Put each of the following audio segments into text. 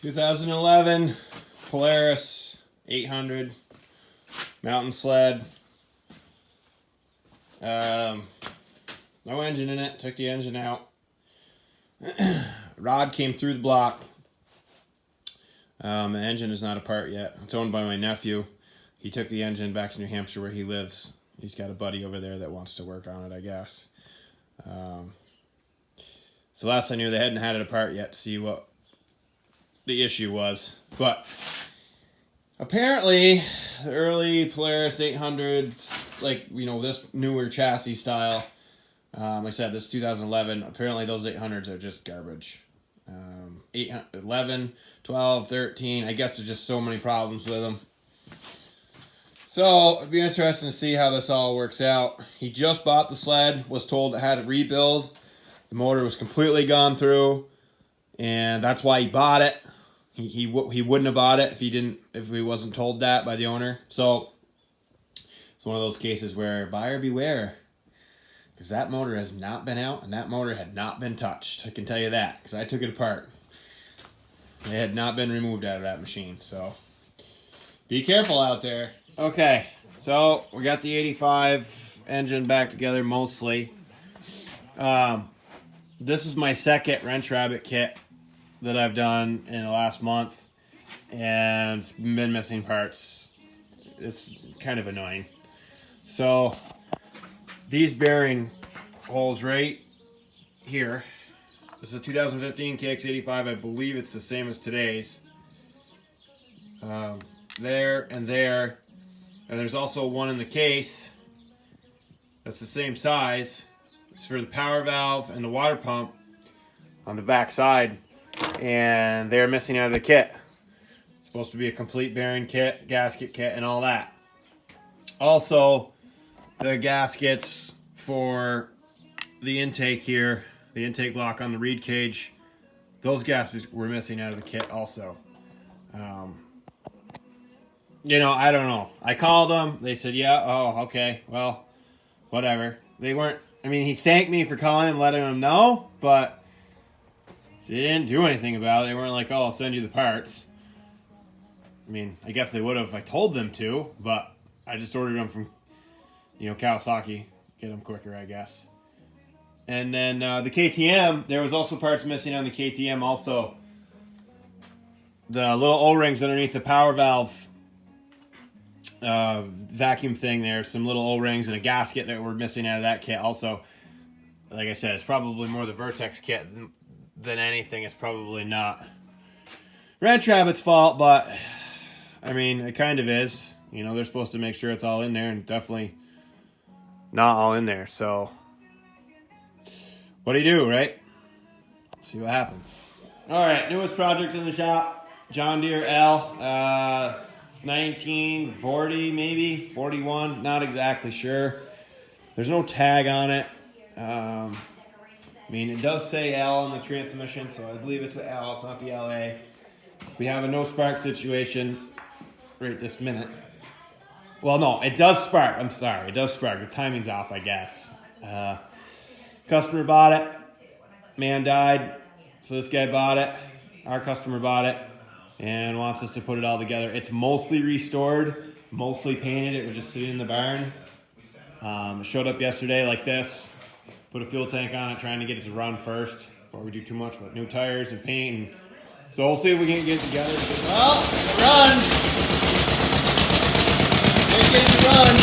2011 Polaris 800 mountain sled. No engine in it. Took the engine out. Rod came through the block. The engine is not apart yet. It's owned by my nephew. He took the engine back to New Hampshire where he lives. He's got a buddy over there that wants to work on it, I guess. So last I knew, they hadn't had it apart yet to see what the issue was. But apparently, the early Polaris 800s, like, you know, this newer chassis style, like I said, this is 2011. Apparently, those 800s are just garbage. 11, 12, 13. I guess there's just so many problems with them. So it'd be interesting to see how this all works out. He just bought the sled, was told it had to rebuild. The motor was completely gone through, and that's why he bought it. He wouldn't have bought it if he wasn't told that by the owner. So it's one of those cases where buyer beware, because that motor has not been out and that motor had not been touched. I can tell you that, because I took it apart. It had not been removed out of that machine. So be careful out there. Okay, so we got the 85 engine back together mostly. This is my second Wrench Rabbit kit that I've done in the last month, and it's been missing parts. It's kind of annoying. So these bearing holes right here. This is a 2015 KX85. I believe it's the same as today's. There and there. And there's also one in the case that's the same size. It's for the power valve and the water pump on the back side, and they're missing out of the kit. It's supposed to be a complete bearing kit, gasket kit, and all that. Also, the gaskets for the intake here, the intake block on the reed cage, those gaskets were missing out of the kit also. You know, I don't know. I called them. They said, yeah, oh, okay, well, whatever. They weren't, I mean, he thanked me for calling him, letting him know, but they didn't do anything about it. They weren't like, oh, I'll send you the parts. I mean, I guess they would have if I told them to, but I just ordered them from, you know, Kawasaki. Get them quicker, I guess. And then the KTM, there was also parts missing on the KTM also. The little O-rings underneath the power valve vacuum thing there, some little O-rings and a gasket that were missing out of that kit also. Like I said, it's probably more the Vertex kit than anything. It's probably not Wrench Rabbit's fault, but I mean, it kind of is. You know, they're supposed to make sure it's all in there, and definitely not all in there. So what do you do, right? See what happens. All right, newest project in the shop, John Deere L. 1940, maybe 41, not exactly sure. There's no tag on it. I mean, it does say L on the transmission, so I believe it's the L. It's not the LA. We have a no spark situation right this minute. Well, no, it does spark. I'm sorry, it does spark. The timing's off, I guess. Customer bought it. Man died, so this guy bought it. Our customer bought it and wants us to put it all together. It's mostly restored, mostly painted. It was just sitting in the barn. It showed up yesterday like this. Put a fuel tank on it, trying to get it to run first before we do too much, but new tires and paint. And so we'll see if we can get it together. Well, run! Can't get it to run.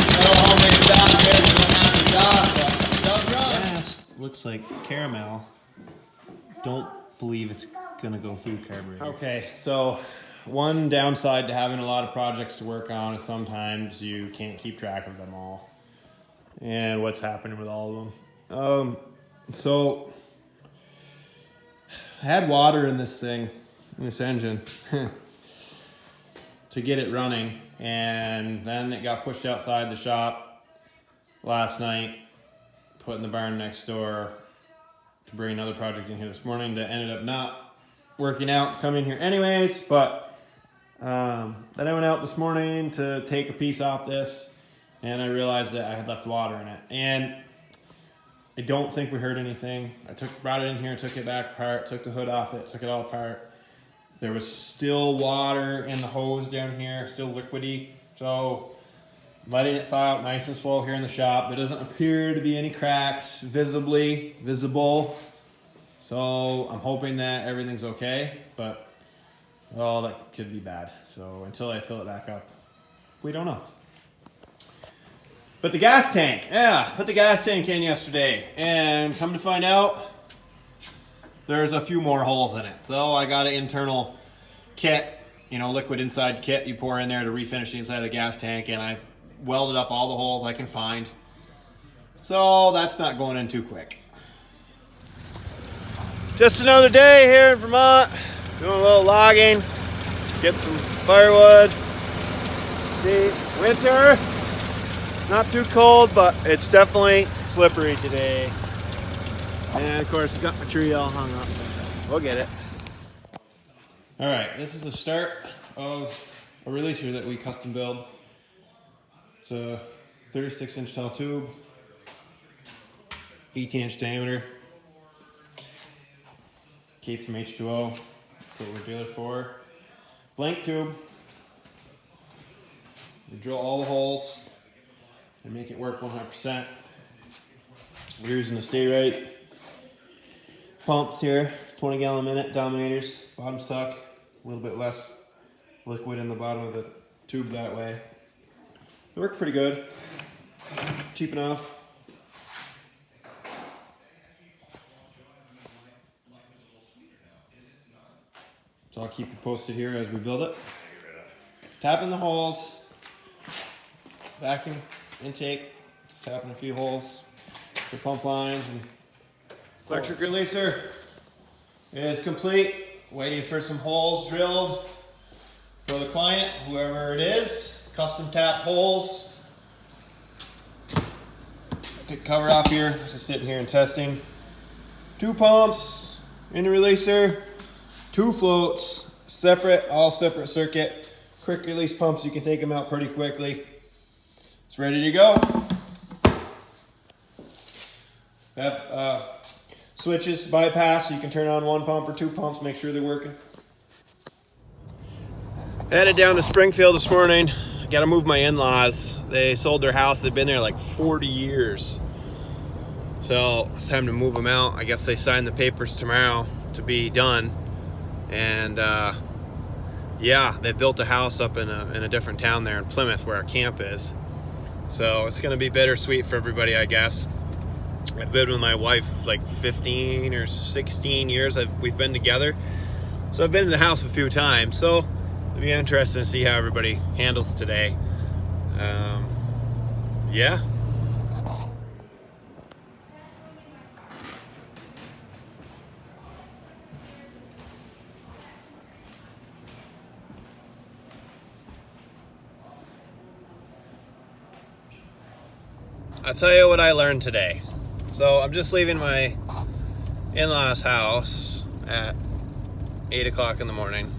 I don't know how many stops it doesn't have to stop, but it does run. Gas looks like caramel. Don't believe it's gonna go through carburetor. Okay, so one downside to having a lot of projects to work on is sometimes you can't keep track of them all and what's happening with all of them. So I had water in this thing, in this engine to get it running, and then it got pushed outside the shop last night, put in the barn next door to bring another project in here this morning that ended up not working out to come in here anyways. But then I went out this morning to take a piece off this, and I realized that I had left water in it. And I don't think we heard anything. I brought it in here, took it back apart, took the hood off it, took it all apart. There was still water in the hose down here, still liquidy. So letting it thaw out nice and slow here in the shop. There doesn't appear to be any cracks visible. So I'm hoping that everything's okay, but oh, that could be bad. So until I fill it back up, we don't know. But the gas tank, yeah, put the gas tank in yesterday, and come to find out, there's a few more holes in it. So I got an internal kit, liquid inside kit you pour in there to refinish the inside of the gas tank, and I welded up all the holes I can find. So that's not going in too quick. Just another day here in Vermont, doing a little logging, get some firewood. See, winter. Not too cold, but it's definitely slippery today. And of course, got my tree all hung up. We'll get it. All right, this is the start of a releaser that we custom build. It's a 36-inch tall tube, 18-inch diameter. Cape from H2O, that's what we're dealer for. Blank tube. We drill all the holes and make it work 100%. We're using the Stay Right pumps here, 20 gallon a minute Dominators, bottom suck, a little bit less liquid in the bottom of the tube that way. They work pretty good, cheap enough. So I'll keep you posted here as we build it. Tapping the holes, vacuum intake, just tapping a few holes for pump lines, and electric releaser is complete. Waiting for some holes drilled for the client, whoever it is. Custom tap holes. Take cover off here, just sitting here and testing. 2 pumps in the releaser, 2 floats, separate, all separate circuit. Quick release pumps, you can take them out pretty quickly. It's ready to go. Have switches, bypass, so you can turn on 1 pump or 2 pumps, make sure they're working. Headed down to Springfield this morning. Got to move my in-laws. They sold their house. They've been there like 40 years. So it's time to move them out. I guess they signed the papers tomorrow to be done. And yeah, they built a house up in a different town there in Plymouth where our camp is. So it's going to be bittersweet for everybody, I guess. I've been with my wife like 15 or 16 years. We've been together. So I've been to the house a few times. So it'll be interesting to see how everybody handles today. Yeah. I'll tell you what I learned today. So I'm just leaving my in-laws' house at 8 o'clock in the morning.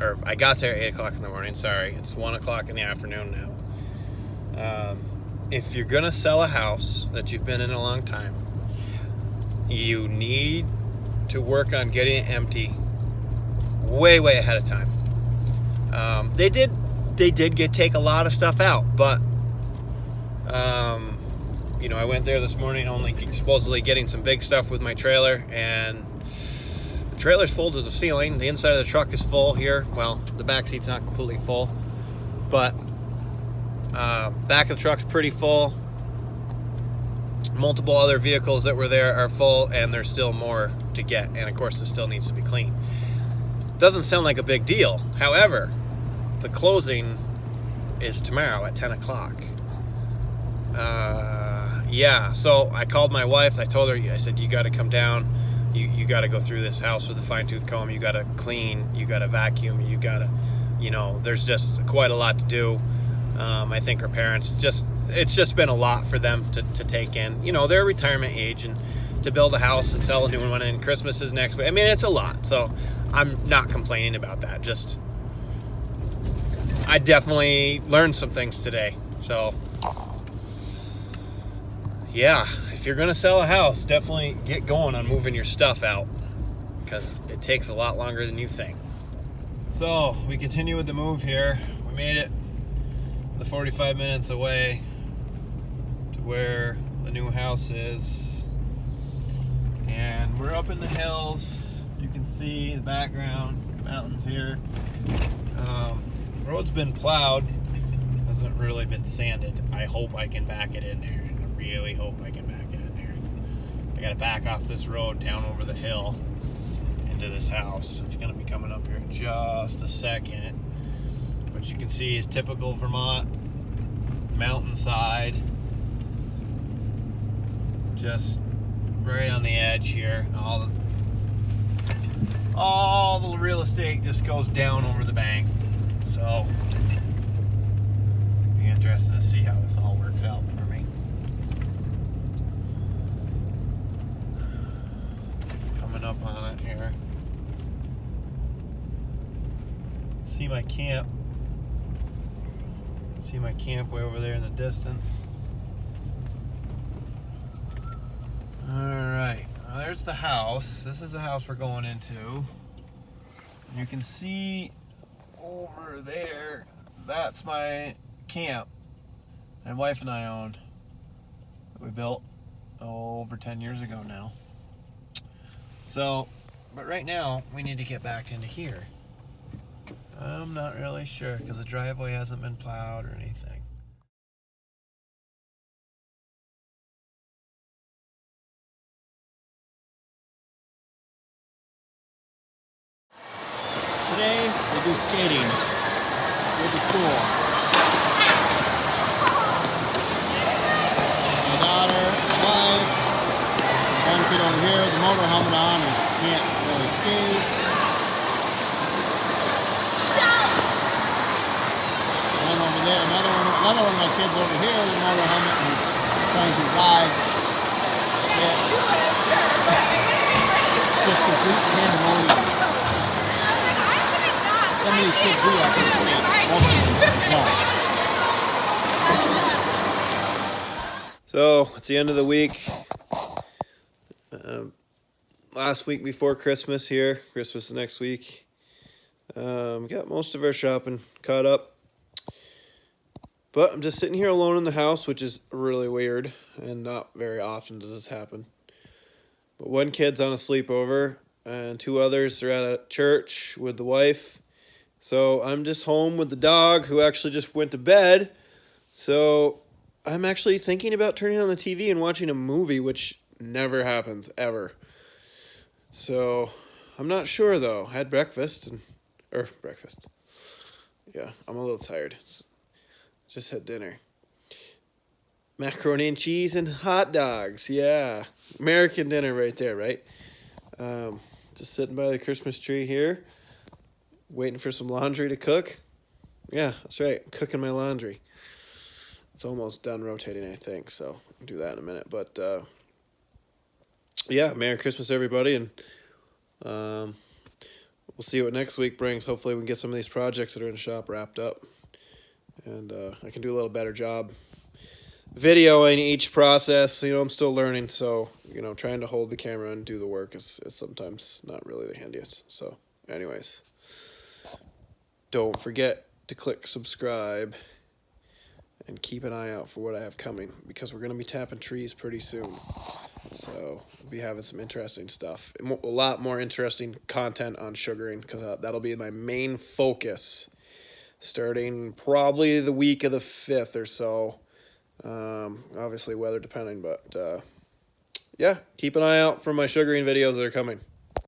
Or I got there at 8 o'clock in the morning, sorry. It's 1 o'clock in the afternoon now. If you're gonna sell a house that you've been in a long time, you need to work on getting it empty way ahead of time. They did take a lot of stuff out, but you know, I went there this morning only supposedly getting some big stuff with my trailer, and the trailer's full to the ceiling. The inside of the truck is full here. Well, the back seat's not completely full, but back of the truck's pretty full. Multiple other vehicles that were there are full, and there's still more to get. And of course, it still needs to be cleaned. Doesn't sound like a big deal. However, the closing is tomorrow at 10 o'clock. Yeah, so I called my wife. I told her, I said, you got to come down. You got to go through this house with a fine-tooth comb. You got to clean. You got to vacuum. You got to, you know, there's just quite a lot to do. I think her parents it's just been a lot for them to take in. You know, they're retirement age, and to build a house and sell a new one, and Christmas is next week. I mean, it's a lot. So I'm not complaining about that. Just, I definitely learned some things today. So yeah, if you're gonna sell a house, definitely get going on moving your stuff out, because it takes a lot longer than you think. So we continue with the move here. We made it the 45 minutes away to where the new house is, and we're up in the hills. You can see the background, mountains here. Road's been plowed, hasn't really been sanded. I hope I can back it in there. I really hope I can back it in there. I gotta back off this road down over the hill into this house. It's gonna be coming up here in just a second. What you can see is typical Vermont mountainside, just right on the edge here. All the real estate just goes down over the bank. So it'll be interesting to see how this all works out for me. Coming up on it here. See my camp. See my camp way over there in the distance. Alright, well, there's the house. This is the house we're going into. You can see over there, that's my camp my wife and I owned, that we built over 10 years ago now. So, but right now we need to get back into here. I'm not really sure because the driveway hasn't been plowed or anything. Today we do skating with the school. My daughter, wife, one kid over here with the motor helmet on and can't really skate. And over there, another one of my kids over here with the motor helmet and trying to ride. Just complete pandemonium. Some of these kids do that for skate. So it's the end of the week. Last week before Christmas here. Christmas is next week. Got most of our shopping caught up. But I'm just sitting here alone in the house, which is really weird. And not very often does this happen. But one kid's on a sleepover. And two others are at a church with the wife. So I'm just home with the dog, who actually just went to bed. So I'm actually thinking about turning on the TV and watching a movie, which never happens, ever. So I'm not sure, though. I had breakfast. Yeah, I'm a little tired. Just had dinner. Macaroni and cheese and hot dogs. Yeah, American dinner right there, right? Just sitting by the Christmas tree here. Waiting for some laundry to cook. Yeah, that's right. I'm cooking my laundry. It's almost done rotating, I think. So I'll do that in a minute. But yeah, Merry Christmas, everybody. And we'll see what next week brings. Hopefully we can get some of these projects that are in the shop wrapped up. And I can do a little better job videoing each process. You know, I'm still learning. So, you know, trying to hold the camera and do the work is sometimes not really the handiest. So anyways. Don't forget to click subscribe and keep an eye out for what I have coming, because we're going to be tapping trees pretty soon. So we'll be having some interesting stuff. A lot more interesting content on sugaring, because that'll be my main focus starting probably the week of the 5th or so. Obviously weather depending, but yeah, keep an eye out for my sugaring videos that are coming.